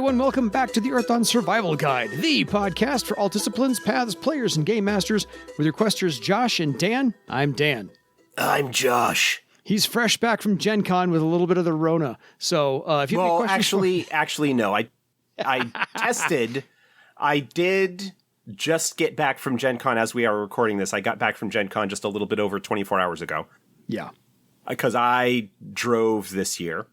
everyone. Welcome back to the Earthdawn Survival Guide, the podcast for all disciplines, paths, players, and game masters. With your questers Josh and Dan, I'm Dan. I'm Josh. He's fresh back from Gen Con with a little bit of the Rona. So if you have any questions... Actually, no. I tested. I did just get back from Gen Con as we are recording this. I got back from Gen Con just a little bit over 24 hours ago. Yeah. Because I drove this year.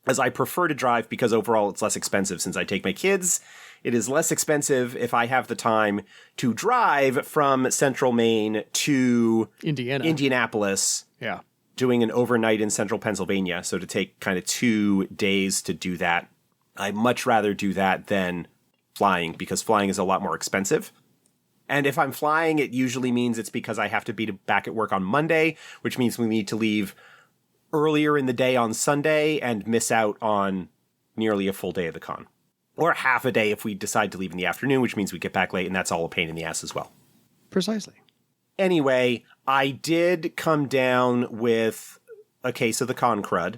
As I prefer to drive because overall it's less expensive since I take my kids. It is less expensive if I have the time to drive from Central Maine to Indianapolis. Yeah. Doing an overnight in Central Pennsylvania. So to take kind of 2 days to do that, I'd much rather do that than flying because flying is a lot more expensive. And if I'm flying, it usually means it's because I have to be back at work on Monday, which means we need to leave earlier in the day on Sunday and miss out on nearly a full day of the con. Or half a day if we decide to leave in the afternoon, which means we get back late, and that's all a pain in the ass as well. Precisely. Anyway, I did come down with a case of the con crud.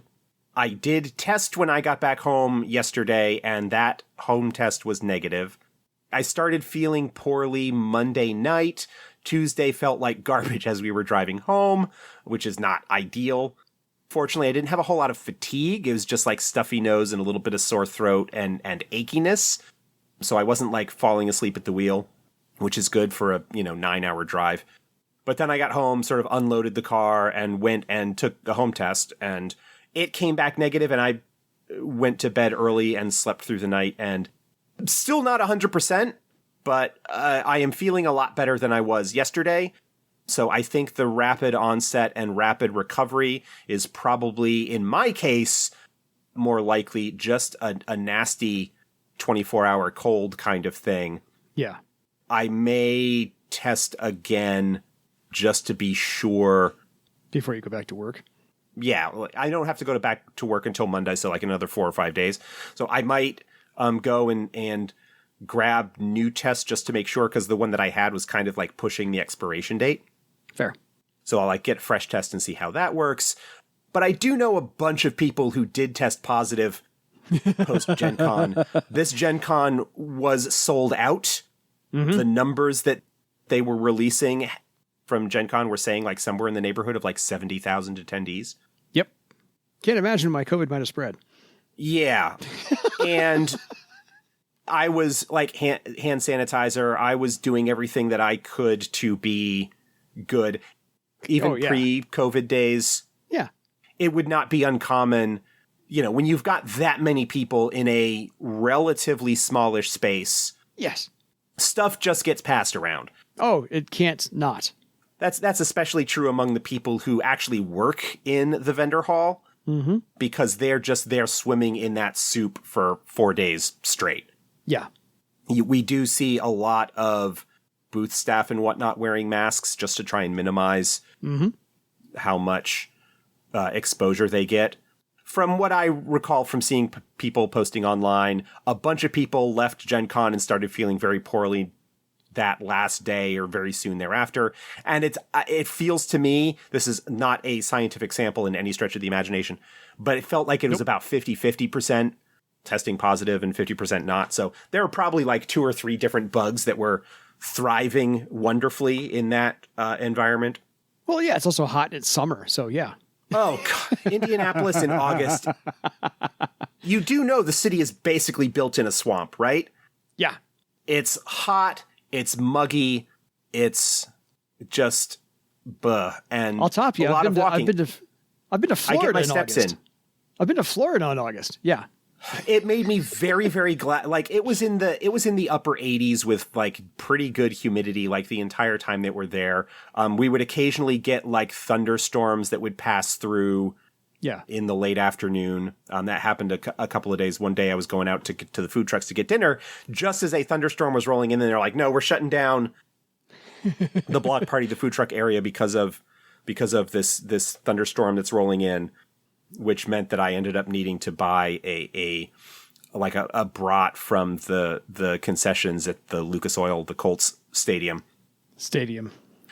I did test when I got back home yesterday, and that home test was negative. I started feeling poorly Monday night. Tuesday felt like garbage as we were driving home, which is not ideal. Fortunately, I didn't have a whole lot of fatigue. It was just like stuffy nose and a little bit of sore throat and achiness. So I wasn't like falling asleep at the wheel, which is good for a 9-hour drive. But then I got home, sort of unloaded the car and went and took a home test, and it came back negative, and I went to bed early and slept through the night, and still not 100%, but I am feeling a lot better than I was yesterday. So I think the rapid onset and rapid recovery is probably, in my case, more likely just a nasty 24-hour cold kind of thing. Yeah. I may test again just to be sure. Before you go back to work? Yeah, I don't have to go back to work until Monday, so like another 4 or 5 days. So I might go and grab new tests just to make sure, because the one that I had was kind of like pushing the expiration date. Fair. So I'll like get a fresh test and see how that works. But I do know a bunch of people who did test positive post Gen Con. This Gen Con was sold out. Mm-hmm. The numbers that they were releasing from Gen Con were saying like somewhere in the neighborhood of like 70,000 attendees. Yep. Can't imagine why COVID might have spread. Yeah. And I was like hand sanitizer. I was doing everything that I could to be good. Even pre-COVID days. Yeah. It would not be uncommon, when you've got that many people in a relatively smallish space. Yes. Stuff just gets passed around. Oh, it can't not. That's especially true among the people who actually work in the vendor hall. Mm-hmm. Because they're just there swimming in that soup for 4 days straight. Yeah. We do see a lot of booth staff and whatnot wearing masks just to try and minimize how much exposure they get. From what I recall from seeing people posting online, a bunch of people left Gen Con and started feeling very poorly that last day or very soon thereafter. And it feels to me, this is not a scientific sample in any stretch of the imagination, but it felt like it was about 50% testing positive and 50% not. So there are probably like 2 or 3 different bugs that were thriving wonderfully in that environment. Well, yeah, it's also hot and it's summer, so yeah. Oh, God. Indianapolis in August. You do know the city is basically built in a swamp, right? Yeah. It's hot, it's muggy, it's just and I'll top you. a lot of walking. I've been to Florida. I get my in steps August. in. I've been to Florida in August. Yeah. It made me very, very glad. Like it was in the upper 80s with like pretty good humidity like the entire time that we're there. We would occasionally get like thunderstorms that would pass through in the late afternoon. That happened a couple of days. One day I was going out to the food trucks to get dinner just as a thunderstorm was rolling in, and they're like, no, we're shutting down the block party, the food truck area because of this thunderstorm that's rolling in. Which meant that I ended up needing to buy a brat from the concessions at the Lucas Oil, the Colts stadium.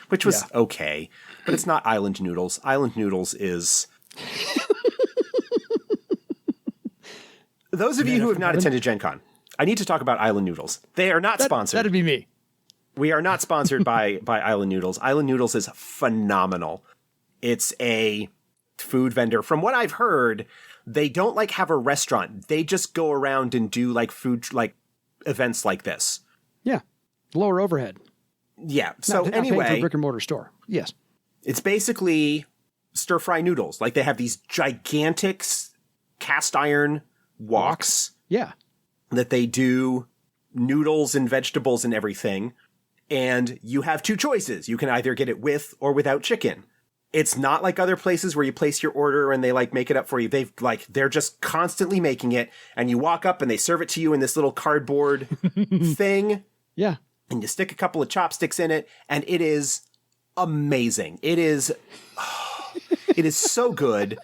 Which was okay, but it's not Island Noodles. Island Noodles is... Those of you who have not attended Gen Con, I need to talk about Island Noodles. They are not sponsored. That'd be me. We are not sponsored by Island Noodles. Island Noodles is phenomenal. It's a food vendor. From what I've heard, they don't like have a restaurant. They just go around and do like food like events like this. Yeah. Lower overhead. Yeah. So not paying for anyway, a brick and mortar store. Yes. it's basically stir fry noodles. Like they have these gigantic cast iron woks Yeah. that they do noodles and vegetables and everything. And you have two choices. You can either get it with or without chicken. It's not like other places where you place your order and they like make it up for you. They're just constantly making it, and you walk up and they serve it to you in this little cardboard thing. Yeah. And you stick a couple of chopsticks in it, and it is amazing. It is so good.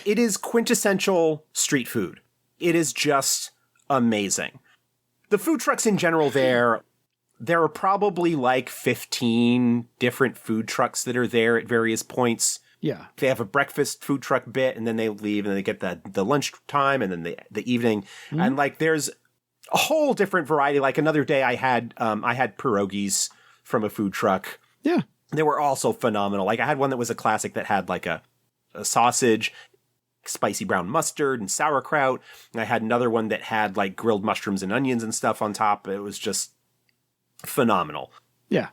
It is quintessential street food. It is just amazing. The food trucks in general there are probably like 15 different food trucks that are there at various points. Yeah. They have a breakfast food truck bit, and then they leave, and then they get the lunch time, and then the evening. Mm-hmm. And like there's a whole different variety. Like another day I had pierogies from a food truck. Yeah. They were also phenomenal. Like I had one that was a classic that had like a sausage, spicy brown mustard, and sauerkraut. And I had another one that had like grilled mushrooms and onions and stuff on top. It was just phenomenal. Yeah.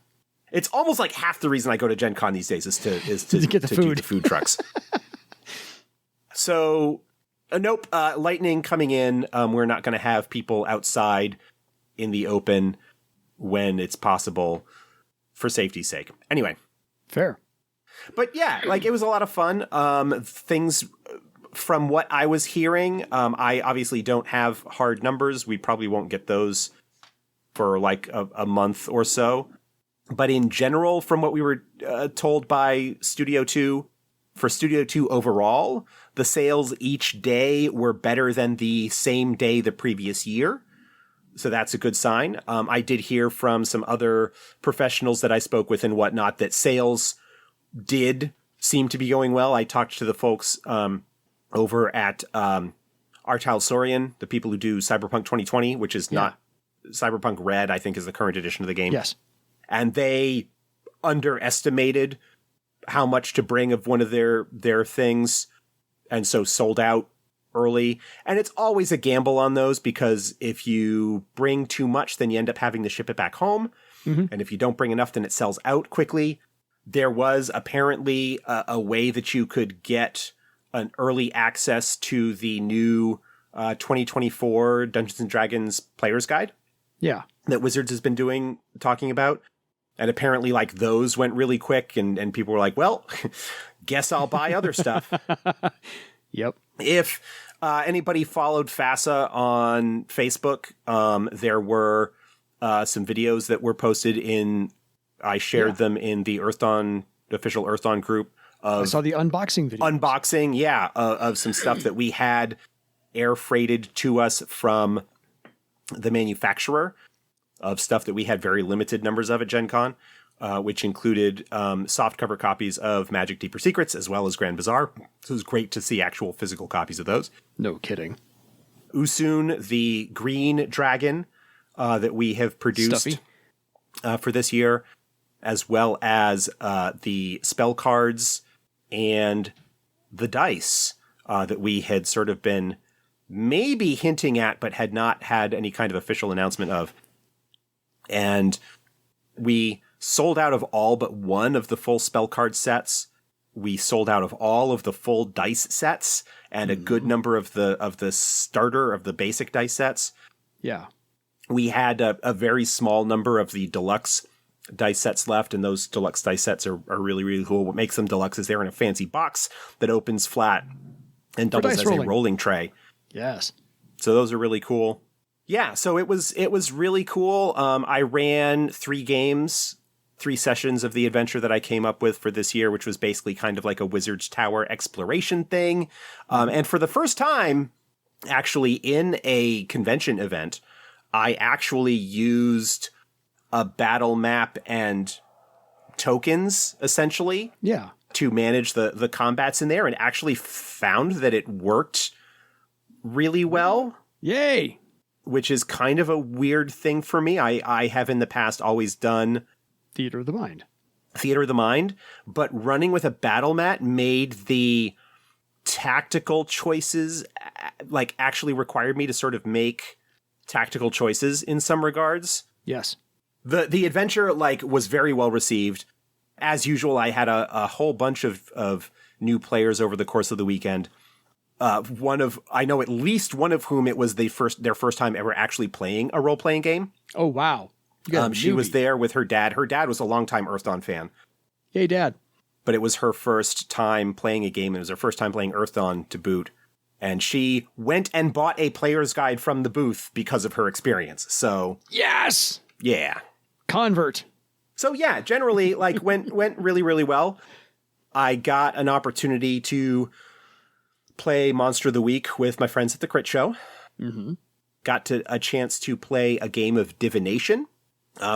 It's almost like half the reason I go to Gen Con these days is to get the food. do the food trucks. So, nope, lightning coming in. We're not going to have people outside in the open when it's possible for safety's sake. Anyway. Fair. But yeah, like it was a lot of fun. Things from what I was hearing, I obviously don't have hard numbers. We probably won't get those for like a month or so. But in general, from what we were told by Studio 2, for Studio 2 overall, the sales each day were better than the same day the previous year. So that's a good sign. I did hear from some other professionals that I spoke with and whatnot that sales did seem to be going well. I talked to the folks over at Artile Saurian, the people who do Cyberpunk 2020, which is not Cyberpunk Red, I think is the current edition of the game. Yes. And they underestimated how much to bring of one of their things, and so sold out early. And it's always a gamble on those, because if you bring too much, then you end up having to ship it back home. Mm-hmm. And if you don't bring enough, then it sells out quickly. There was apparently a way that you could get an early access to the new 2024 Dungeons & Dragons Player's Guide. Yeah. That Wizards has been talking about. And apparently, like, those went really quick, and people were like, well, guess I'll buy other stuff. Yep. If anybody followed FASA on Facebook, there were some videos that were posted I shared them in the official Earthdawn group. I saw the unboxing video. Of some stuff that we had air freighted to us from the manufacturer, of stuff that we had very limited numbers of at Gen Con, which included softcover copies of Magic Deeper Secrets as well as Grand Bazaar. So it was great to see actual physical copies of those. No kidding. Usoon, the green dragon that we have produced for this year, as well as the spell cards and the dice that we had sort of been maybe hinting at, but had not had any kind of official announcement of. And we sold out of all but one of the full spell card sets. We sold out of all of the full dice sets and a good number of the starter of the basic dice sets. Yeah. We had a very small number of the deluxe dice sets left, and those deluxe dice sets are really, really cool. What makes them deluxe is they're in a fancy box that opens flat and doubles as a rolling tray. Yes. So those are really cool. Yeah, so it was really cool. I ran 3 sessions of the adventure that I came up with for this year, which was basically kind of like a Wizard's Tower exploration thing. And for the first time, actually, in a convention event, I actually used a battle map and tokens, essentially, to manage the combats in there, and actually found that it worked really well. Yay! which is kind of a weird thing for me. I have in the past always done Theater of the Mind. Theater of the Mind, but running with a battle mat made the tactical choices like actually required me to sort of make tactical choices in some regards. Yes. The adventure like was very well received. As usual, I had a whole bunch of new players over the course of the weekend. I know at least one of whom it was their first time ever actually playing a role-playing game. Oh, wow. She was there with her dad. Her dad was a longtime Earthdawn fan. Yay, Dad. But it was her first time playing a game. It was her first time playing Earthdawn to boot. And she went and bought a player's guide from the booth because of her experience. So yes, yeah. Convert. So yeah, generally like went really, really well. I got an opportunity to play Monster of the Week with my friends at the Crit Show. Mm-hmm. Got a chance to play a game of Divination,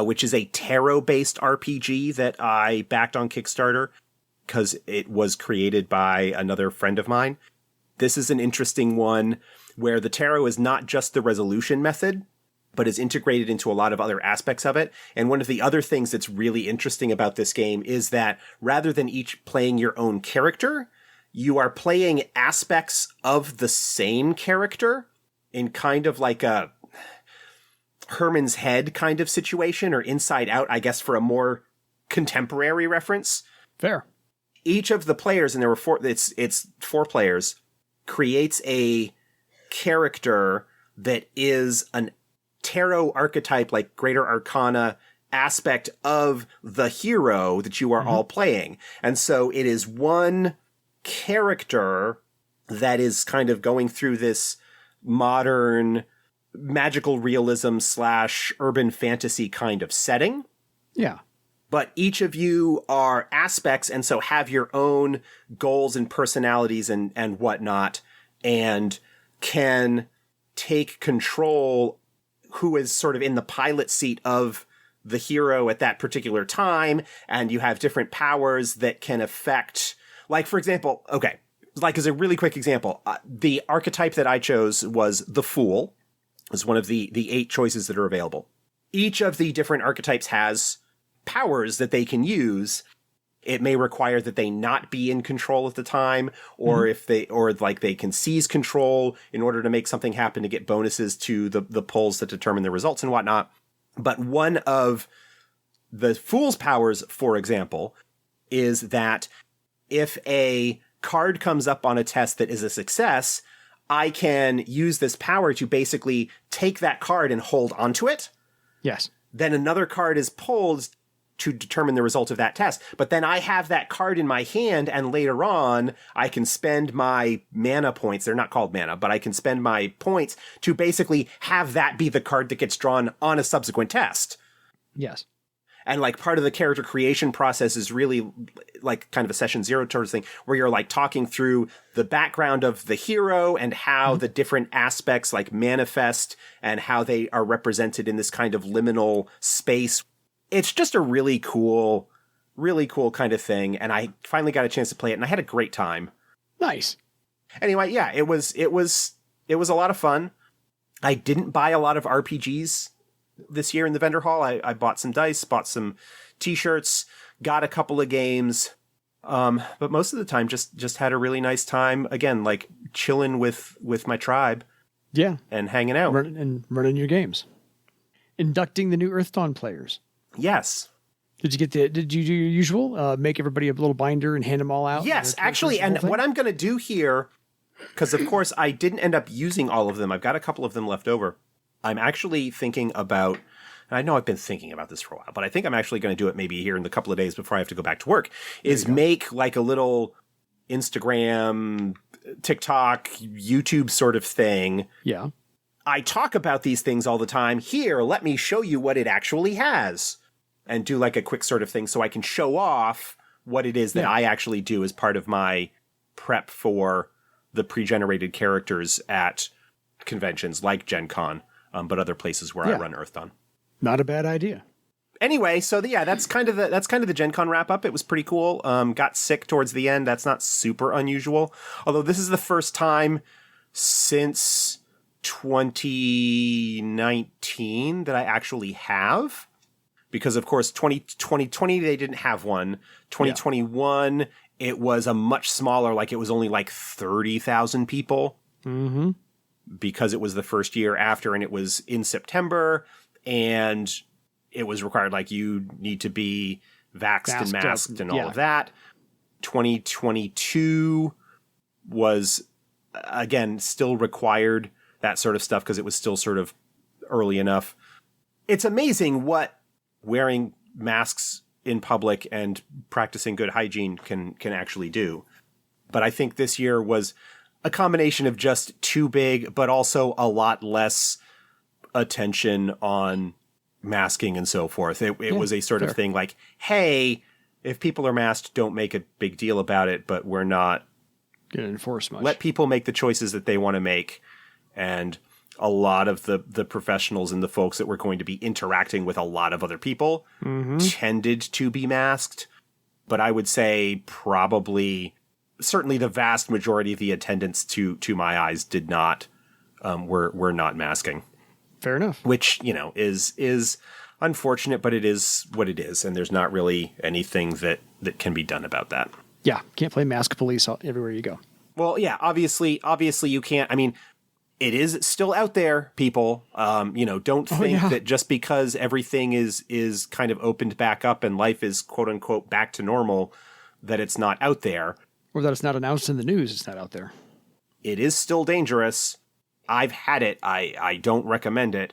which is a tarot-based RPG that I backed on Kickstarter because it was created by another friend of mine. This is an interesting one where the tarot is not just the resolution method, but is integrated into a lot of other aspects of it. And one of the other things that's really interesting about this game is that rather than each playing your own character, you are playing aspects of the same character in kind of like a Herman's Head kind of situation, or Inside Out, I guess, for a more contemporary reference. Fair. Each of the players, and there were it's 4 players, creates a character that is an tarot archetype, like Greater Arcana aspect of the hero that you are all playing. And so it is one character that is kind of going through this modern magical realism / urban fantasy kind of setting. Yeah. But each of you are aspects, and so have your own goals and personalities and whatnot, and can take control who is sort of in the pilot seat of the hero at that particular time, and you have different powers that can affect, like, for example, okay, like as a really quick example, the archetype that I chose was the Fool. It's one of the 8 choices that are available. Each of the different archetypes has powers that they can use. It may require that they not be in control at the time, or if they can seize control in order to make something happen to get bonuses to the polls that determine the results and whatnot. But one of the Fool's powers, for example, is that if a card comes up on a test that is a success, I can use this power to basically take that card and hold onto it. Yes. Then another card is pulled to determine the result of that test. But then I have that card in my hand, and later on, I can spend my mana points. They're not called mana, but I can spend my points to basically have that be the card that gets drawn on a subsequent test. Yes. And like part of the character creation process is really like kind of a session 0 sort of thing, where you're like talking through the background of the hero and how the different aspects like manifest and how they are represented in this kind of liminal space. It's just a really cool kind of thing. And I finally got a chance to play it, and I had a great time. Nice. Anyway, yeah, it was a lot of fun. I didn't buy a lot of RPGs this year in the vendor hall. I bought some dice, bought some t-shirts, got a couple of games. But most of the time just had a really nice time. Again, like chilling with my tribe. Yeah. And hanging out. Running your games. Inducting the new Earthdawn players. Yes. Did you do your usual? Make everybody a little binder and hand them all out? Yes, actually. And what I'm going to do here, because of course I didn't end up using all of them. I've got a couple of them left over. I'm actually thinking about, and I know I've been thinking about this for a while, but I think I'm actually going to do it maybe here in the couple of days before I have to go back to work, is make like a little Instagram, TikTok, YouTube sort of thing. Yeah. I talk about these things all the time. Here, let me show you what it actually has. And do like a quick sort of thing so I can show off what it is that I actually do as part of my prep for the pre-generated characters at conventions like Gen Con, but other places where I run Earthdawn. Not a bad idea. Anyway, so that's kind of the Gen Con wrap up. It was pretty cool. Got sick towards the end. That's not super unusual. Although this is the first time since 2019 that I actually have. Because, of course, 2020, they didn't have one. 2021, it was a much smaller, like it was only like 30,000 people. Mm-hmm. Because it was the first year after, and it was in September, and it was required, like, you need to be vaxxed and masked and all of that. 2022 was, again, still required that sort of stuff because it was still sort of early enough. It's amazing what wearing masks in public and practicing good hygiene can actually do. But I think this year was a combination of just too big, but also a lot less attention on masking and so forth. It was a sort of thing like, hey, if people are masked, don't make a big deal about it, but we're not going to enforce much. Let people make the choices that they want to make. And a lot of the professionals and the folks that were going to be interacting with a lot of other people tended to be masked. But I would say probably, certainly the vast majority of the attendants to my eyes did not, were not masking. Fair enough. Which, is unfortunate, but it is what it is. And there's not really anything that can be done about that. Yeah. Can't play mask police everywhere you go. Well, yeah, obviously you can't. I mean, it is still out there, people. Don't think that just because everything is kind of opened back up and life is quote unquote back to normal, that it's not out there. Or that it's not announced in the news, it's not out there. It is still dangerous. I've had it. I don't recommend it.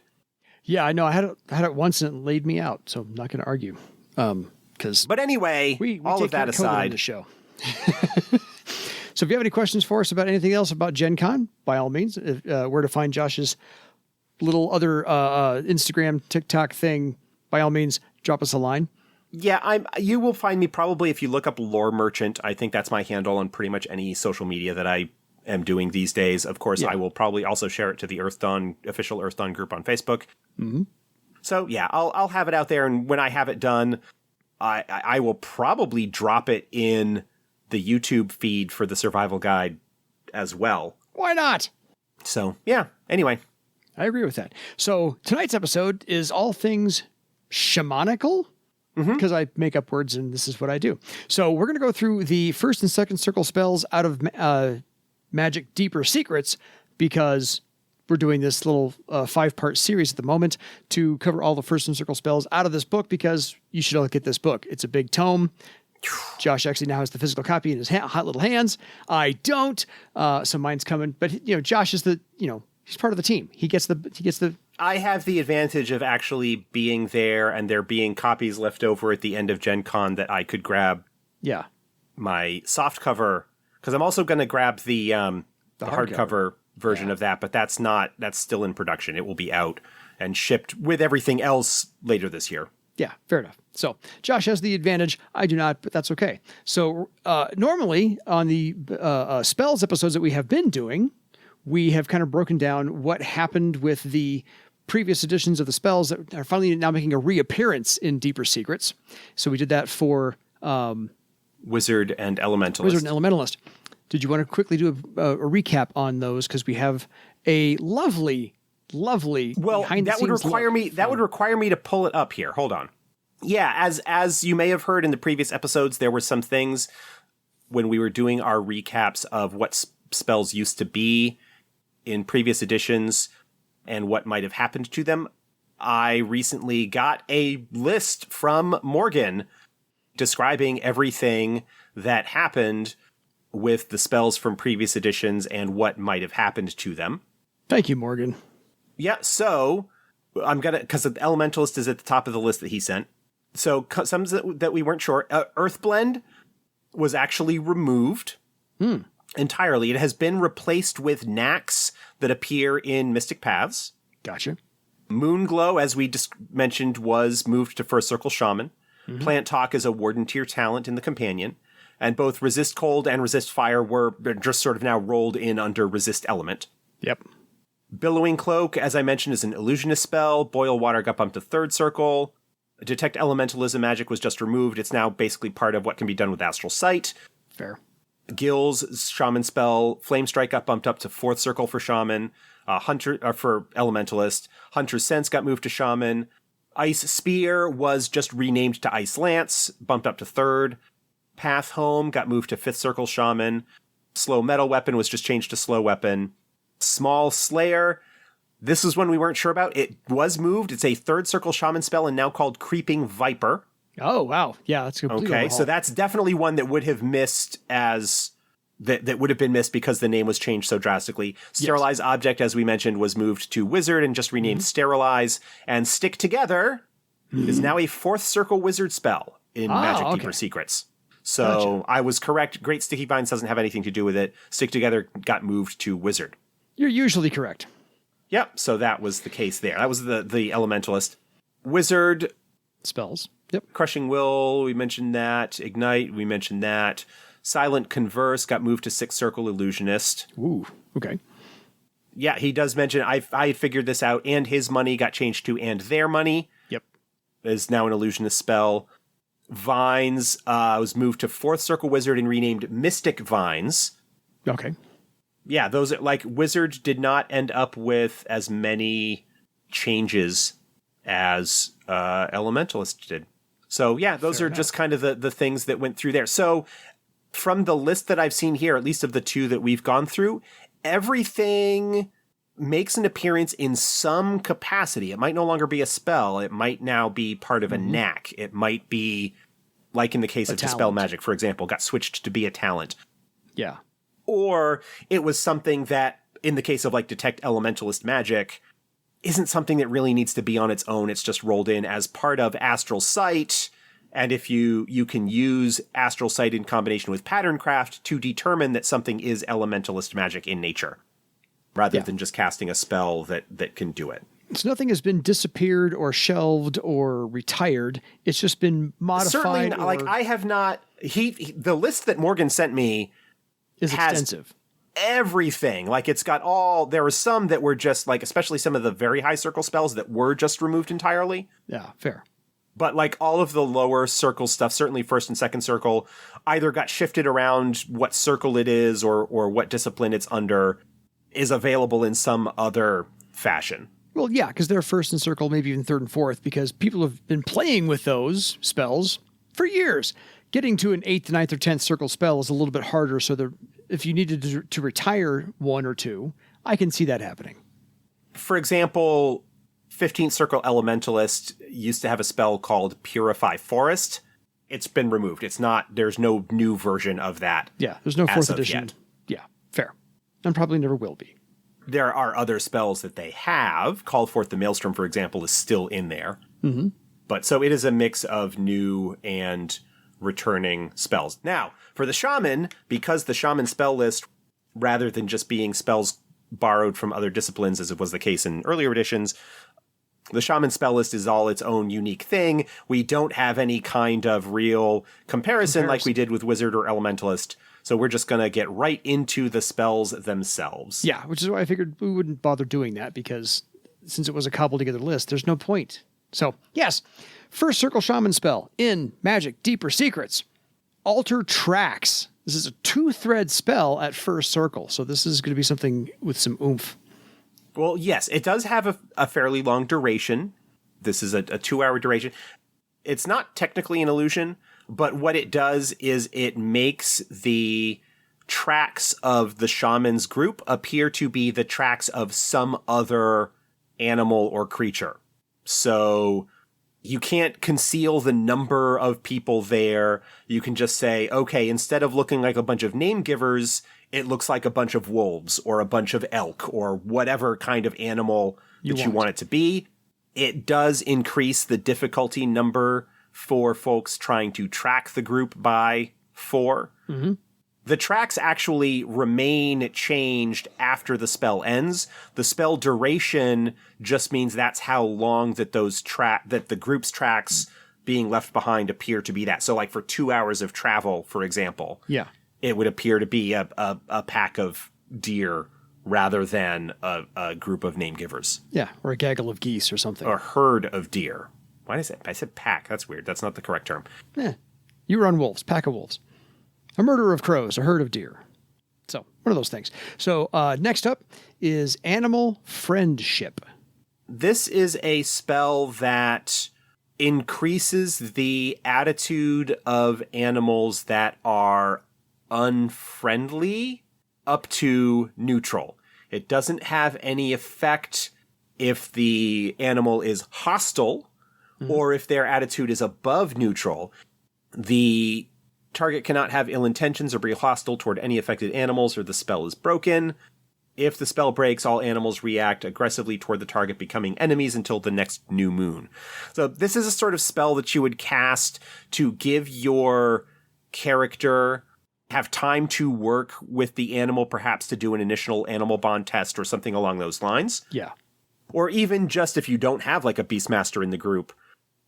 Yeah, I know. I had it once and it laid me out, so I'm not going to argue. But anyway, we all of that aside, on the show. So if you have any questions for us about anything else about Gen Con, by all means, where to find Josh's little other Instagram, TikTok thing, by all means, drop us a line. Yeah, you will find me probably if you look up Lore Merchant. I think that's my handle on pretty much any social media that I am doing these days. Of course, I will probably also share it to the Earth Dawn official Earth Dawn group on Facebook. Mm-hmm. So yeah, I'll have it out there, and when I have it done, I will probably drop it in the YouTube feed for the survival guide as well. Why not? So yeah. Anyway, I agree with that. So tonight's episode is all things shamanical. Because I make up words and this is what I do. So we're going to go through the first and second circle spells out of Magic Deeper Secrets, because we're doing this little 5-part series at the moment to cover all the first and circle spells out of this book, because you should all get this book. It's a big tome. Josh actually now has the physical copy in his hot little hands. I don't. So mine's coming. But Josh is he's part of the team. He gets the. I have the advantage of actually being there and there being copies left over at the end of Gen Con that I could grab. Yeah. My soft cover, because I'm also going to grab the hardcover version of that, but that's still in production. It will be out and shipped with everything else later this year. Yeah, fair enough. So Josh has the advantage. I do not, but that's okay. So normally on the spells episodes that we have been doing, we have kind of broken down what happened with the previous editions of the spells that are finally now making a reappearance in Deeper Secrets. So we did that for Wizard and Elementalist. Did you want to quickly do a recap on those? Because we have a lovely behind the scenes look. That would require me to pull it up here. Hold on. Yeah, as you may have heard in the previous episodes, there were some things when we were doing our recaps of what spells used to be in previous editions and what might have happened to them. I recently got a list from Morgan describing everything that happened with the spells from previous editions and what might have happened to them. Thank you, Morgan. Yeah, so because the Elementalist is at the top of the list that he sent. So some that we weren't sure. Earthblend was actually removed entirely. It has been replaced with knacks that appear in Mystic Paths. Gotcha. Moonglow, as we just mentioned, was moved to First Circle Shaman. Plant Talk is a Warden tier talent in the Companion. And both Resist Cold and Resist Fire were just sort of now rolled in under Resist Element. Yep. Billowing Cloak, as I mentioned, is an illusionist spell. Boil Water got bumped to Third Circle. Detect Elementalism magic was just removed. It's now basically part of what can be done with Astral Sight. Fair. Gil's Shaman spell, Flame Strike got bumped up to Fourth Circle for Shaman. Hunter for Elementalist. Hunter's Sense got moved to Shaman. Ice Spear was just renamed to Ice Lance, bumped up to 3rd. Path Home got moved to 5th Circle Shaman. Slow Metal Weapon was just changed to Slow Weapon. Small Slayer, this is one we weren't sure about. It was moved. It's a 3rd Circle Shaman spell and now called Creeping Viper. Oh, wow. Yeah, that's completely Okay, overhaul. so that's definitely one that would have missed as... That would have been missed because the name was changed so drastically. Sterilize Object, as we mentioned, was moved to Wizard and just renamed Sterilize. And Stick Together is now a 4th Circle Wizard spell in Magic Deeper Secrets. So I was correct. Great Sticky Vines doesn't have anything to do with it. Stick Together got moved to Wizard. You're usually correct. Yep, so that was the case there. That was the Elementalist. Wizard. Spells. Yep. Crushing Will, we mentioned that. Ignite, we mentioned that. Silent Converse got moved to 6th Circle Illusionist. Ooh, okay. Yeah, he does mention, I figured this out, and his money got changed to and their money. Yep. Is now an Illusionist spell. Vines was moved to 4th Circle Wizard and renamed Mystic Vines. Okay. Yeah, those, like, Wizard did not end up with as many changes as Elementalist did. So, yeah, those Fair are enough. just kind of the things that went through there. So, from the list that I've seen here, at least of the 2 that we've gone through, everything makes an appearance in some capacity. It might no longer be a spell. It might now be part of a knack. It might be, like in the case of Dispel talent. Magic, for example, got switched to be a talent. Yeah. Or it was something that, in the case of like Detect Elementalist Magic, isn't something that really needs to be on its own. It's just rolled in as part of Astral Sight. And if you can use Astral Sight in combination with Pattern Craft to determine that something is Elementalist Magic in nature, rather than just casting a spell that can do it. So nothing has been disappeared or shelved or retired. It's just been modified. Certainly, like I have not. The list that Morgan sent me is has extensive. everything. Like it's got all. There were some that were just like, especially some of the very high circle spells that were just removed entirely. Yeah, fair. But like all of the lower circle stuff, certainly 1st and 2nd circle, either got shifted around what circle it is or what discipline it's under, is available in some other fashion. Well, yeah, because they're 1st and circle, maybe even 3rd and 4th, because people have been playing with those spells for years. Getting to an 8th, 9th, or 10th circle spell is a little bit harder. So if you needed to retire 1 or 2, I can see that happening. For example, 15th Circle Elementalist used to have a spell called Purify Forest. It's been removed. There's no new version of that. Yeah, there's no 4th as of edition. yet. Yeah, fair. And probably never will be. There are other spells that they have. Call Forth the Maelstrom, for example, is still in there. Mm-hmm. But so it is a mix of new and returning spells. Now, for the Shaman, because the Shaman spell list, rather than just being spells borrowed from other disciplines, as it was the case in earlier editions, the Shaman spell list is all its own unique thing. We don't have any kind of real comparison like we did with Wizard or Elementalist. So we're just going to get right into the spells themselves. Yeah, which is why I figured we wouldn't bother doing that, because since it was a cobbled together list, there's no point. So, yes, 1st Circle Shaman spell in Magic Deeper Secrets. Alter Tracks. This is a 2-thread spell at 1st Circle, so this is going to be something with some oomph. Well, yes, it does have a fairly long duration. This is a 2-hour duration. It's not technically an illusion, but what it does is it makes the tracks of the shaman's group appear to be the tracks of some other animal or creature. So you can't conceal the number of people there. You can just say, okay, instead of looking like a bunch of name givers, it looks like a bunch of wolves or a bunch of elk or whatever kind of animal you want it to be. It does increase the difficulty number for folks trying to track the group by 4. Mm-hmm. The tracks actually remain changed after the spell ends. The spell duration just means that's how long that that the group's tracks being left behind appear to be that. So like for 2 hours of travel, for example, it would appear to be a pack of deer rather than a group of name givers. Yeah, or a gaggle of geese or something. Or a herd of deer. Why did I said pack? That's weird. That's not the correct term. You run wolves, pack of wolves. A murder of crows, a herd of deer. So one of those things. So next up is Animal Friendship. This is a spell that increases the attitude of animals that are unfriendly up to neutral. It doesn't have any effect if the animal is hostile or if their attitude is above neutral. The target cannot have ill intentions or be hostile toward any affected animals, or the spell is broken. If the spell breaks, all animals react aggressively toward the target, becoming enemies until the next new moon. So this is a sort of spell that you would cast to give your character have time to work with the animal, perhaps to do an initial animal bond test or something along those lines. Yeah. Or even just if you don't have like a Beastmaster in the group,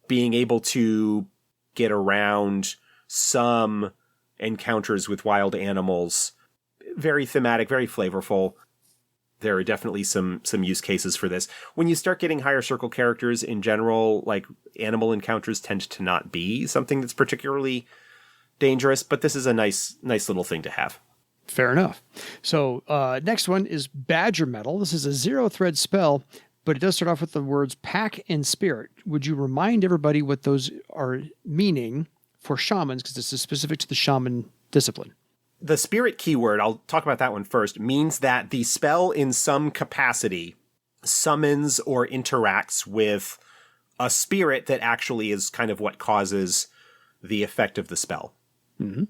being able to get around some encounters with wild animals. Very thematic, very flavorful. There are definitely some use cases for this. When you start getting higher circle characters in general, like animal encounters tend to not be something that's particularly dangerous, but this is a nice little thing to have. Fair enough. So next one is Badger Metal. This is a 0-thread spell, but it does start off with the words pack and spirit. Would you remind everybody what those are meaning for shamans, because this is specific to the shaman discipline? The spirit keyword, I'll talk about that one first, means that the spell in some capacity summons or interacts with a spirit that actually is kind of what causes the effect of the spell. Mm-hmm.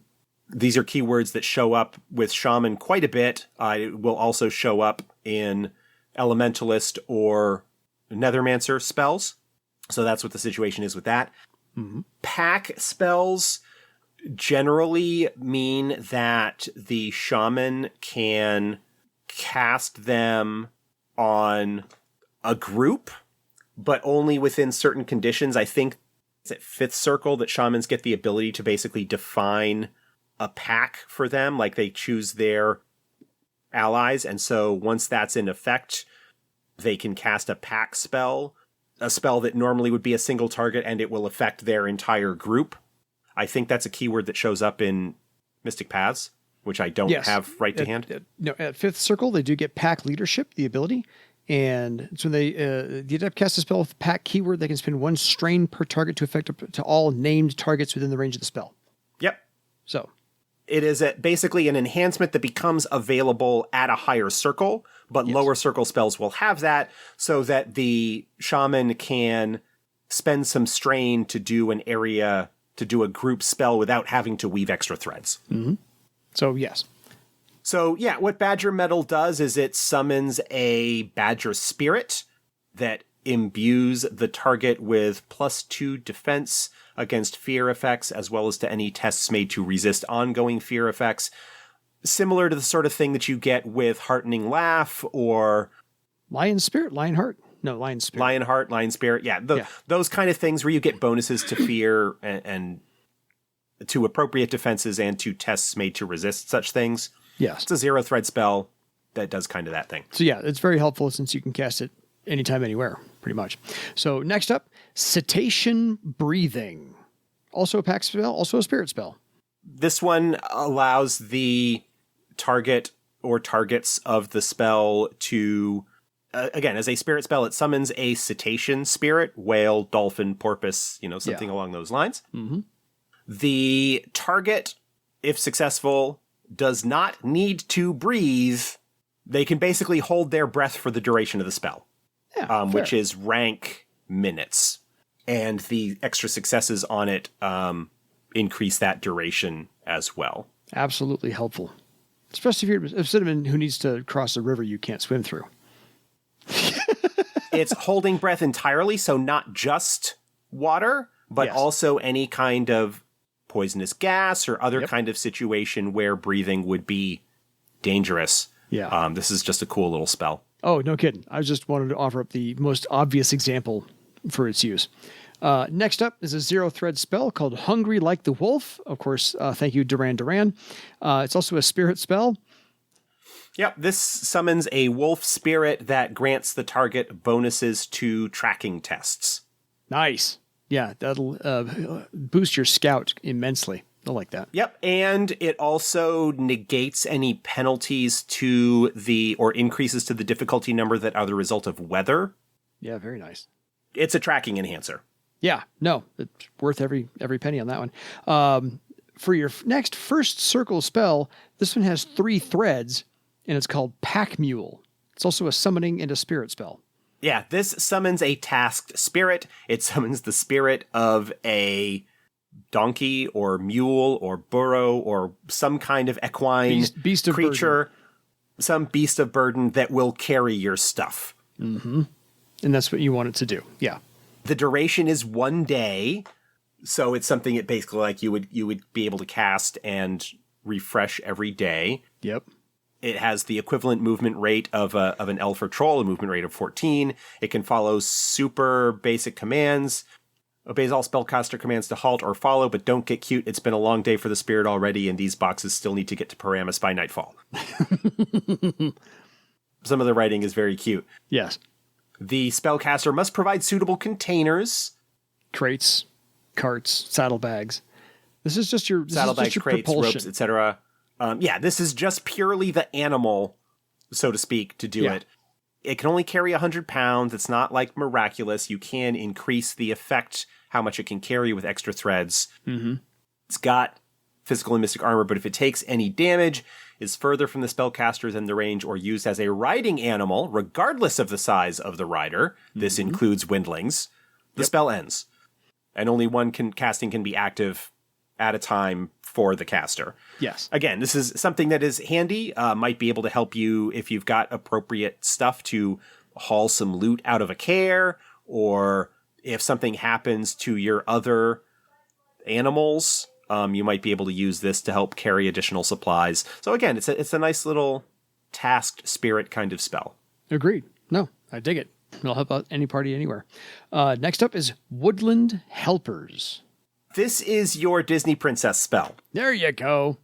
These are keywords that show up with shaman quite a bit. It will also show up in elementalist or nethermancer spells. So that's what the situation is with that. Mm-hmm. Pack spells generally mean that the shaman can cast them on a group, but only within certain conditions. I think it's at 5th circle that shamans get the ability to basically define a pack for them, like they choose their allies, and so once that's in effect, they can cast a pack spell, a spell that normally would be a single target, and it will affect their entire group. I think that's a keyword that shows up in Mystic Paths, which I don't have right to hand. No, at 5th circle, they do get pack leadership, the ability. And so the adept casts a spell with the pack keyword. They can spend 1 strain per target to affect up to all named targets within the range of the spell. Yep. So it is basically an enhancement that becomes available at a higher circle, but lower circle spells will have that so that the shaman can spend some strain to do an area, to do a group spell without having to weave extra threads. Mm-hmm. So, yes. So, yeah, what Badger Metal does is it summons a badger spirit that imbues the target with +2 defense against fear effects, as well as to any tests made to resist ongoing fear effects. Similar to the sort of thing that you get with Heartening Laugh or Lion Spirit, Lionheart. No, Lion Spirit. Lionheart, Lion Spirit. Yeah, those kind of things where you get bonuses to fear and to appropriate defenses and to tests made to resist such things. Yes. It's a 0-thread spell that does kind of that thing. So yeah, it's very helpful since you can cast it anytime, anywhere, pretty much. So next up, Cetacean Breathing. Also a pack spell, also a spirit spell. This one allows the target or targets of the spell to, again, as a spirit spell, it summons a cetacean spirit, whale, dolphin, porpoise, something along those lines. Mm-hmm. The target, if successful, does not need to breathe. They can basically hold their breath for the duration of the spell, which is rank minutes. And the extra successes on it increase that duration as well. Absolutely helpful. Especially if you're a cinnamon who needs to cross a river you can't swim through. It's holding breath entirely, so not just water, but also any kind of poisonous gas or other kind of situation where breathing would be dangerous. Yeah. This is just a cool little spell. Oh, no kidding. I just wanted to offer up the most obvious example for its use. Next up is a 0-thread spell called Hungry Like the Wolf. Of course, thank you, Duran Duran. It's also a spirit spell. Yep, this summons a wolf spirit that grants the target bonuses to tracking tests. Nice. Yeah, that'll boost your scout immensely. I like that. Yep, and it also negates any penalties to or increases to the difficulty number that are the result of weather. Yeah, very nice. It's a tracking enhancer. Yeah, no, it's worth every penny on that one. For your next first circle spell, this one has 3 threads, and it's called Pack Mule. It's also a summoning and a spirit spell. Yeah, this summons a tasked spirit. It summons the spirit of a donkey or mule or burro or some kind of equine beast of creature, some beast of burden that will carry your stuff. Mm-hmm. And that's what you want it to do. Yeah. The duration is 1 day, so it's something that basically like you would be able to cast and refresh every day. Yep. It has the equivalent movement rate of an elf or troll, a movement rate of 14. It can follow super basic commands. Obeys all spellcaster commands to halt or follow, but don't get cute. It's been a long day for the spirit already, and these boxes still need to get to Paramus by nightfall. Some of the writing is very cute. Yes. The spellcaster must provide suitable containers. Crates, carts, saddlebags. This is just your saddlebags, crates, propulsion. ropes, etc. This is just purely the animal, so to speak, to do it. It can only carry 100 pounds. It's not like miraculous. You can increase the effect, how much it can carry with extra threads. Mm-hmm. It's got physical and mystic armor, but if it takes any damage, is further from the spellcaster than the range, or used as a riding animal, regardless of the size of the rider, this includes windlings, the spell ends. And only one casting can be active at a time for the caster. Yes. Again, this is something that is handy, might be able to help you if you've got appropriate stuff to haul some loot out of a care, or if something happens to your other animals, you might be able to use this to help carry additional supplies. So again, it's a nice little tasked spirit kind of spell. Agreed. No, I dig it. It'll help out any party anywhere. Next up is Woodland Helpers. This is your Disney princess spell. There you go.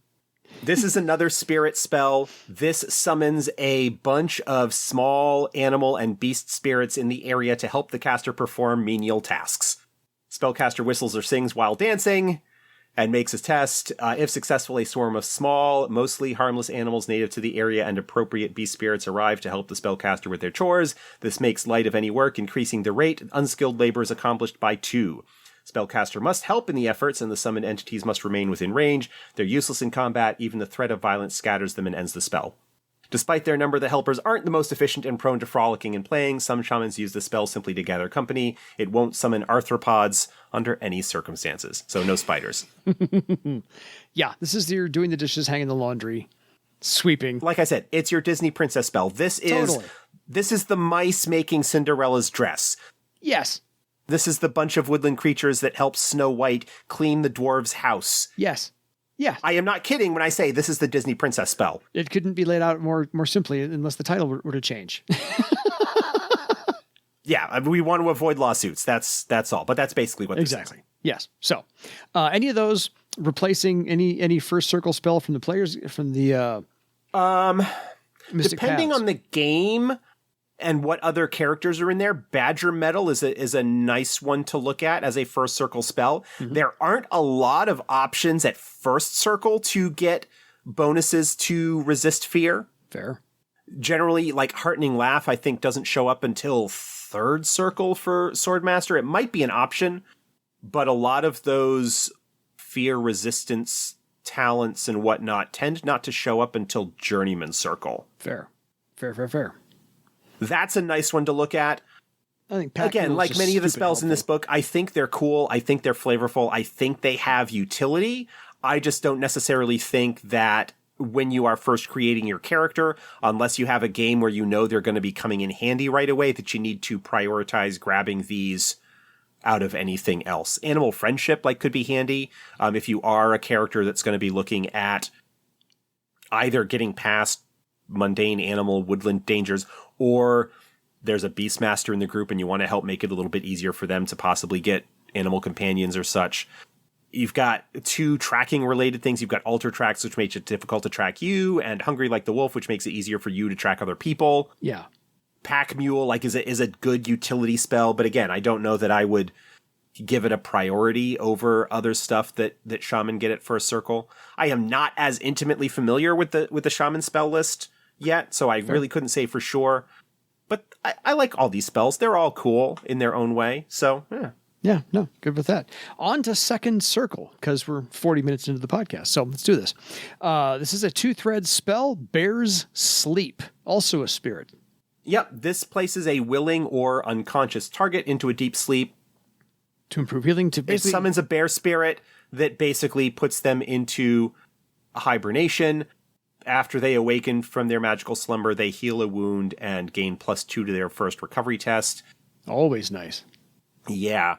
This is another spirit spell. This summons a bunch of small animal and beast spirits in the area to help the caster perform menial tasks. Spellcaster whistles or sings while dancing and makes a test. If successful, a swarm of small, mostly harmless animals native to the area and appropriate beast spirits arrive to help the spellcaster with their chores. This makes light of any work, increasing the rate unskilled labor is accomplished by 2. Spellcaster must help in the efforts, and the summoned entities must remain within range. They're useless in combat. Even the threat of violence scatters them and ends the spell. Despite their number, the helpers aren't the most efficient and prone to frolicking and playing. Some shamans use the spell simply to gather company. It won't summon arthropods under any circumstances. So no spiders. Yeah, this is your doing the dishes, hanging the laundry, sweeping. Like I said, it's your Disney princess spell. This is the mice making Cinderella's dress. Yes. This is the bunch of woodland creatures that help Snow White clean the dwarves' house. Yes. Yeah. I am not kidding when I say this is the Disney princess spell. It couldn't be laid out more simply unless the title were to change. Yeah, we want to avoid lawsuits. That's all. But that's basically what this is. Yes. So, any of those replacing any first circle spell from the players from the Mystic depending Paths? on the game and what other characters are in there, Badger Metal is a nice one to look at as a first circle spell. Mm-hmm. There aren't a lot of options at first circle to get bonuses to resist fear. Fair. Generally, like Heartening Laugh, I think doesn't show up until third circle for Swordmaster. It might be an option, but a lot of those fear resistance talents and whatnot tend not to show up until Journeyman Circle. Fair. That's a nice one to look at. I think again, like many of the spells in this book, I think they're cool. I think they're flavorful. I think they have utility. I just don't necessarily think that when you are first creating your character, unless you have a game where you know they're going to be coming in handy right away, that you need to prioritize grabbing these out of anything else. Animal friendship could be handy if you are a character that's going to be looking at either getting past mundane animal woodland dangers, or there's a beastmaster in the group and you want to help make it a little bit easier for them to possibly get animal companions or such. You've got 2 tracking related things. You've got alter tracks, which makes it difficult to track you, and Hungry Like the Wolf, which makes it easier for you to track other people. Yeah. Pack Mule is a good utility spell, but again, I don't know that I would give it a priority over other stuff that shaman get at first circle. I am not as intimately familiar with the shaman spell list yet, so I really couldn't say for sure. But I like all these spells. They're all cool in their own way. So, yeah. Yeah, no, good with that. On to second circle, because we're 40 minutes into the podcast. So let's do this. This is a 2-thread spell, Bear's Sleep, also a spirit. Yep, this places a willing or unconscious target into a deep sleep. To improve healing, to basically... It summons a bear spirit that basically puts them into a hibernation. After they awaken from their magical slumber, they heal a wound and gain +2 to their first recovery test. Always nice. Yeah.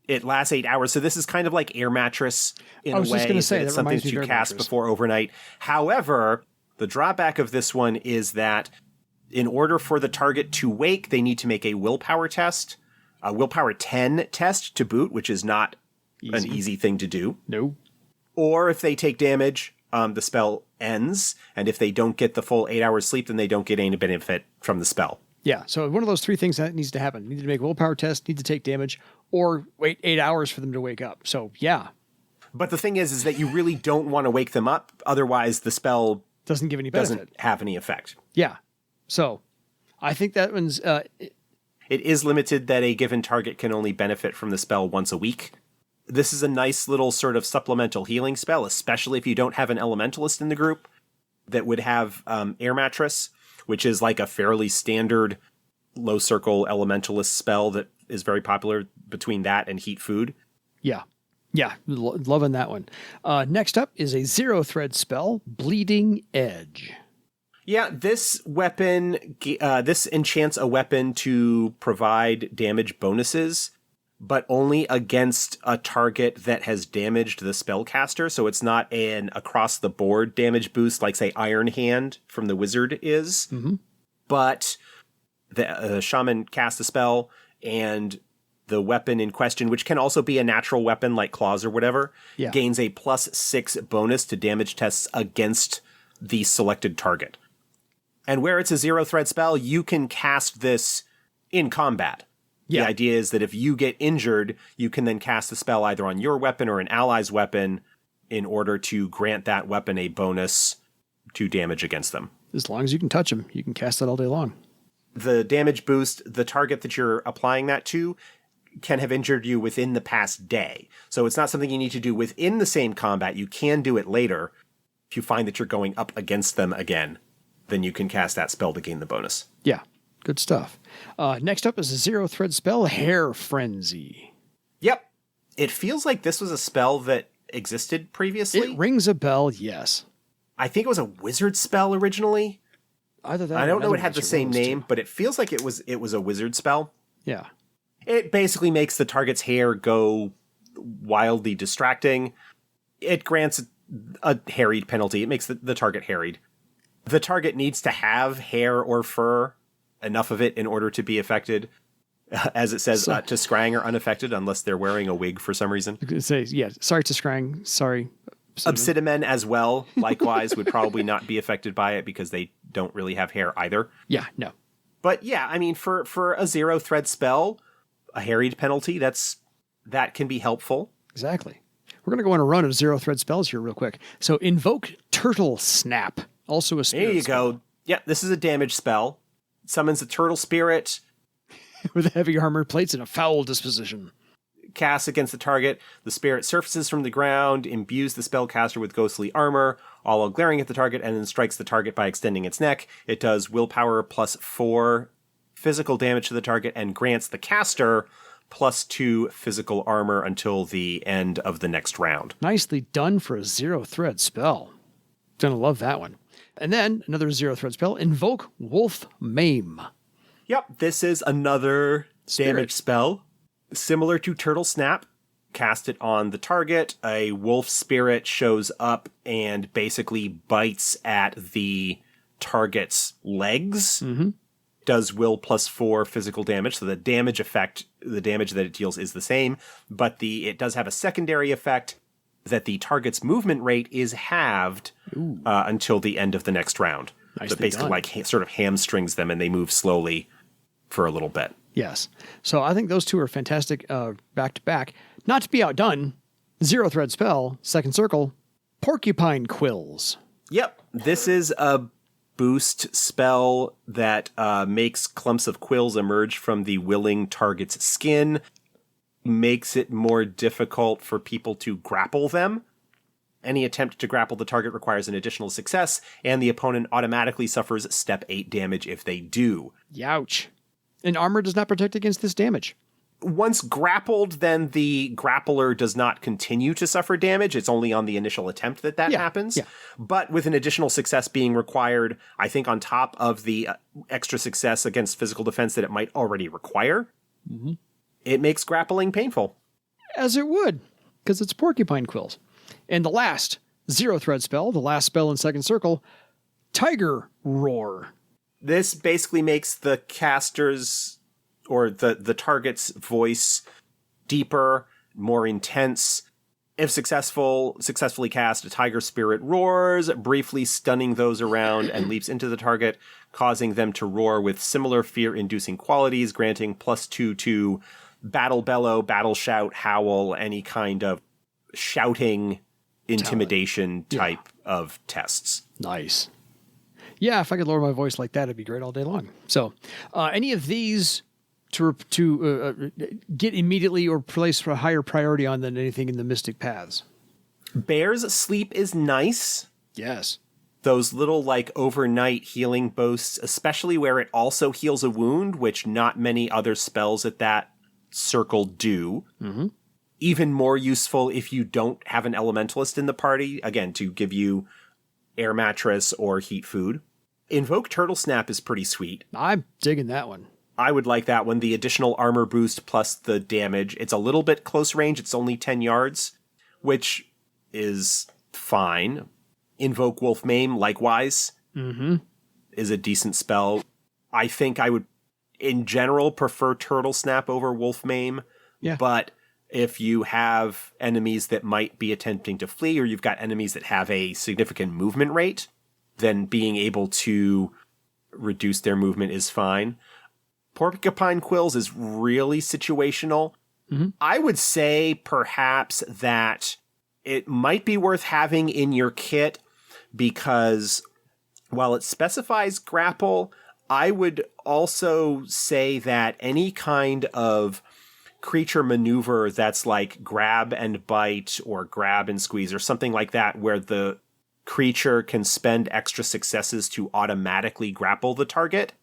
It lasts 8 hours, so this is kind of like Air Mattress in a way. I was just going to say, it's that something reminds that me you of cast before overnight. However, the drawback of this one is that in order for the target to wake, they need to make a willpower test, a willpower 10 test to boot, which is not an easy thing to do. No. Or if they take damage, the spell ends, and if they don't get the full 8 hours sleep, then they don't get any benefit from the spell. Yeah, so one of those 3 things that needs to happen. Need to make a willpower test, need to take damage, or wait 8 hours for them to wake up. So, yeah. But the thing is that you really don't want to wake them up, otherwise the spell doesn't give any benefit. Doesn't have any effect. Yeah. So, I think that one's... it is limited that a given target can only benefit from the spell once a week. This is a nice little sort of supplemental healing spell, especially if you don't have an elementalist in the group that would have Air Mattress, which is like a fairly standard low circle elementalist spell that is very popular between that and Heat Food. Yeah. Yeah, loving that one. Next up is a 0-thread spell, Bleeding Edge. Yeah, this weapon, this enchants a weapon to provide damage bonuses, but only against a target that has damaged the spellcaster. So it's not an across-the-board damage boost like, say, Iron Hand from the wizard is. Mm-hmm. But the shaman casts a spell, and the weapon in question, which can also be a natural weapon like claws or whatever, gains a +6 bonus to damage tests against the selected target. And where it's a 0-thread spell, you can cast this in combat. Yeah. The idea is that if you get injured, you can then cast the spell either on your weapon or an ally's weapon in order to grant that weapon a bonus to damage against them. As long as you can touch them, you can cast that all day long. The damage boost, the target that you're applying that to, can have injured you within the past day. So it's not something you need to do within the same combat. You can do it later. If you find that you're going up against them again, then you can cast that spell to gain the bonus. Yeah, good stuff. Next up is a 0-thread spell, Hair Frenzy. Yep. It feels like this was a spell that existed previously. It rings a bell, yes. I think it was a wizard spell originally. Either that I don't know it had the same name, but it feels like it was a wizard spell. Yeah. It basically makes the target's hair go wildly distracting. It grants a harried penalty. It makes the target harried. The target needs to have hair or fur, enough of it in order to be affected. As it says, to Scrang are unaffected unless they're wearing a wig for some reason. It says, yeah, sorry to Scrang, sorry. Obsidimen as well, likewise, would probably not be affected by it because they don't really have hair either. Yeah, no. But yeah, I mean, for a 0-thread spell, a harried penalty, that can be helpful. Exactly. We're going to go on a run of 0-thread spells here real quick. So Invoke Turtle Snap, also a spirit. There you go. Yeah, this is a damage spell. It summons a turtle spirit. With heavy armor plates and a foul disposition. Casts against the target. The spirit surfaces from the ground, imbues the spellcaster with ghostly armor, all while glaring at the target, and then strikes the target by extending its neck. It does willpower +4 physical damage to the target and grants the caster +2 physical armor until the end of the next round. Nicely done for a 0-thread spell. Gonna love that one. And then another 0-thread spell, Invoke Wolf Maim. Yep, this is another damage spell. Similar to Turtle Snap, cast it on the target. A wolf spirit shows up and basically bites at the target's legs. Mm-hmm. Does will +4 physical damage, so the damage effect, the damage that it deals is the same, but it does have a secondary effect that the target's movement rate is halved until the end of the next round. Nicely so basically done. like sort of hamstrings them and they move slowly for a little bit. Yes. So I think those two are fantastic back to back. Not to be outdone, zero thread spell, second circle, Porcupine Quills. Yep. This is a boost spell that makes clumps of quills emerge from the willing target's skin, makes it more difficult for people to grapple them. Any attempt to grapple the target requires an additional success, and the opponent automatically suffers step 8 damage if they do. Youch. And armor does not protect against this damage. Once grappled, then the grappler does not continue to suffer damage. It's only on the initial attempt that happens. Yeah. But with an additional success being required, I think on top of the extra success against physical defense that it might already require, it makes grappling painful. As it would, because it's Porcupine Quills. And the last zero thread spell, the last spell in second circle, Tiger Roar. This basically makes the caster's or the target's voice deeper, more intense. If successfully cast, a tiger spirit roars, briefly stunning those around and leaps into the target, causing them to roar with similar fear-inducing qualities, granting +2 to battle bellow, battle shout, howl, any kind of shouting intimidation type of tests. Nice. Yeah, if I could lower my voice like that, it'd be great all day long. So, any of these to get immediately or place for a higher priority on than anything in the Mystic Paths? Bear's Sleep is nice. Yes. Those little like overnight healing boasts, especially where it also heals a wound, which not many other spells at that circle do. Mm-hmm. Even more useful if you don't have an elementalist in the party, again, to give you air mattress or heat food. Invoke Turtle Snap is pretty sweet. I'm digging that one. I would like that one. The additional armor boost plus the damage. It's a little bit close range. It's only 10 yards, which is fine. Invoke Wolf Maim, likewise, is a decent spell. I think I would, in general, prefer Turtle Snap over Wolf Maim. Yeah. But if you have enemies that might be attempting to flee, or you've got enemies that have a significant movement rate, then being able to reduce their movement is fine. Porcupine Quills is really situational. I would say perhaps that it might be worth having in your kit because while it specifies grapple, I would also say that any kind of creature maneuver that's like grab and bite or grab and squeeze or something like that where the creature can spend extra successes to automatically grapple the target,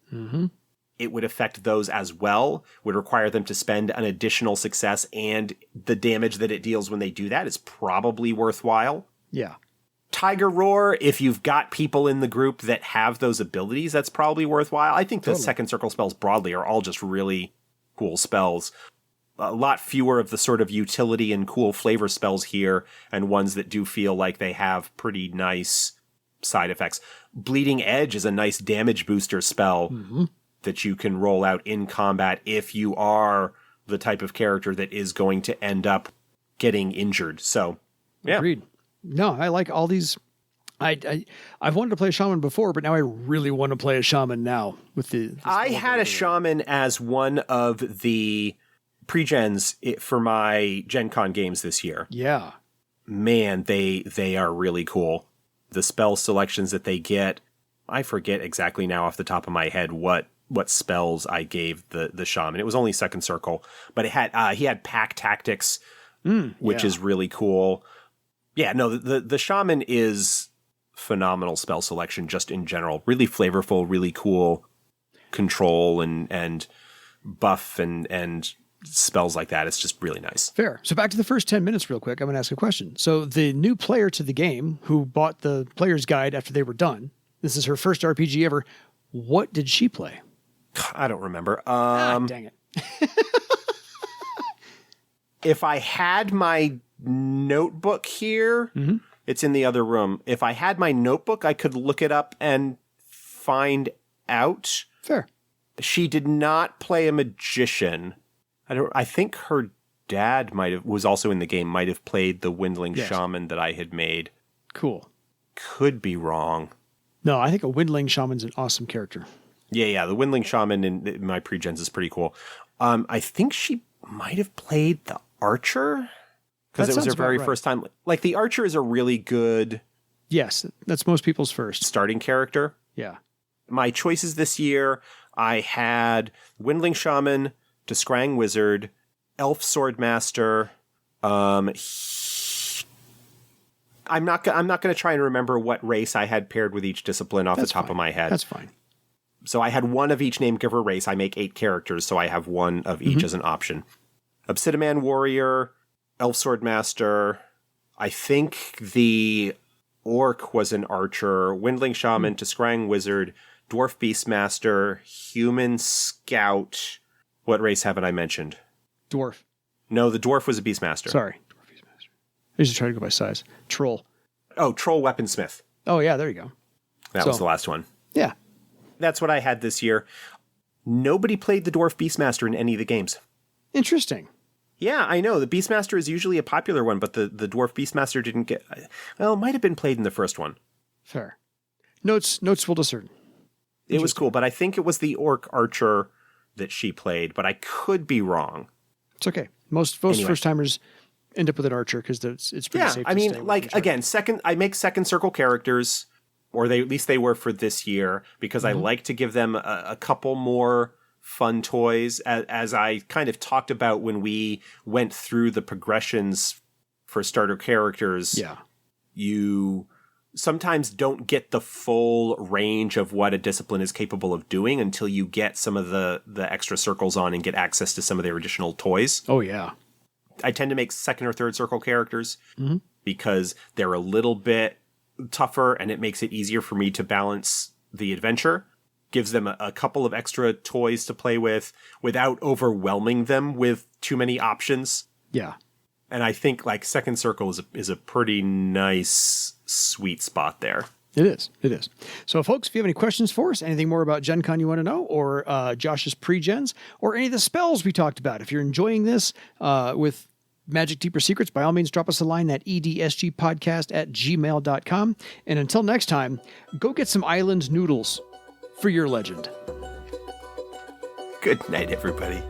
it would affect those as well, would require them to spend an additional success, and the damage that it deals when they do that is probably worthwhile. Yeah. Tiger Roar, if you've got people in the group that have those abilities, that's probably worthwhile. I think the second circle spells broadly are all just really cool spells. A lot fewer of the sort of utility and cool flavor spells here, and ones that do feel like they have pretty nice side effects. Bleeding Edge is a nice damage booster spell that you can roll out in combat if you are the type of character that is going to end up getting injured. So, yeah. Agreed. No, I like all these. I've wanted to play a shaman before, but now I really want to play a shaman now with the. I had a shaman as one of the pre-gens for my Gen Con games this year. Yeah. Man, they are really cool. The spell selections that they get, I forget exactly now off the top of my head what spells I gave the shaman. It was only second circle, but it had he had pack tactics, which is really cool. Yeah, no, the shaman is phenomenal spell selection just in general. Really flavorful, really cool control and buff and spells like that. It's just really nice. Fair. So back to the first 10 minutes real quick. I'm going to ask a question. So the new player to the game who bought the player's guide after they were done, this is her first RPG ever. What did she play? I don't remember. Dang it. If I had my notebook here, it's in the other room. If I had my notebook, I could look it up and find out. Fair. She did not play a magician. I think her dad was also in the game, might have played the Windling Shaman that I had made. Cool. Could be wrong. No, I think a Windling Shaman's an awesome character. Yeah. The Windling Shaman in my pre-gens is pretty cool. I think she might have played the Archer because it was her very first time. Like, the Archer is a really good... Yes, that's most people's first. Starting character. Yeah. My choices this year, I had Windling Shaman, Deskrang Wizard, Elf Swordmaster. I'm not going to try and remember what race I had paired with each discipline off the top of my head. That's fine. So I had one of each name giver race. I make 8 characters, so I have one of each as an option. Obsidian Warrior, Elf Swordmaster. I think the Orc was an Archer. Windling Shaman, Deskrang Wizard, Dwarf Beastmaster, Human Scout. What race haven't I mentioned? Dwarf. No, the Dwarf was a Beastmaster. Sorry. Dwarf Beastmaster. I used to try to go by size. Troll. Oh, Troll Weaponsmith. Oh, yeah, there you go. That was the last one. Yeah. That's what I had this year. Nobody played the Dwarf Beastmaster in any of the games. Interesting. Yeah, I know. The Beastmaster is usually a popular one, but the Dwarf Beastmaster didn't get... Well, it might have been played in the first one. Fair. Notes will discern. It was cool, but I think it was the Orc Archer that she played, but I could be wrong. It's okay. Most first-timers end up with an Archer because it's pretty safe to stay with like, again, I make second circle characters, or at least they were for this year, because I like to give them a couple more fun toys. As I kind of talked about when we went through the progressions for starter characters, you sometimes don't get the full range of what a discipline is capable of doing until you get some of the extra circles on and get access to some of their additional toys. Oh, yeah. I tend to make second or third circle characters because they're a little bit tougher and it makes it easier for me to balance the adventure. Gives them a couple of extra toys to play with without overwhelming them with too many options. Yeah. And I think like second circle is a pretty nice sweet spot there. It is. So, folks, if you have any questions for us, anything more about Gen Con you want to know, or Josh's pre-gens, or any of the spells we talked about, if you're enjoying this with Magic Deeper Secrets, by all means, drop us a line at edsgpodcast@gmail.com. And until next time, go get some island noodles for your legend. Good night, everybody.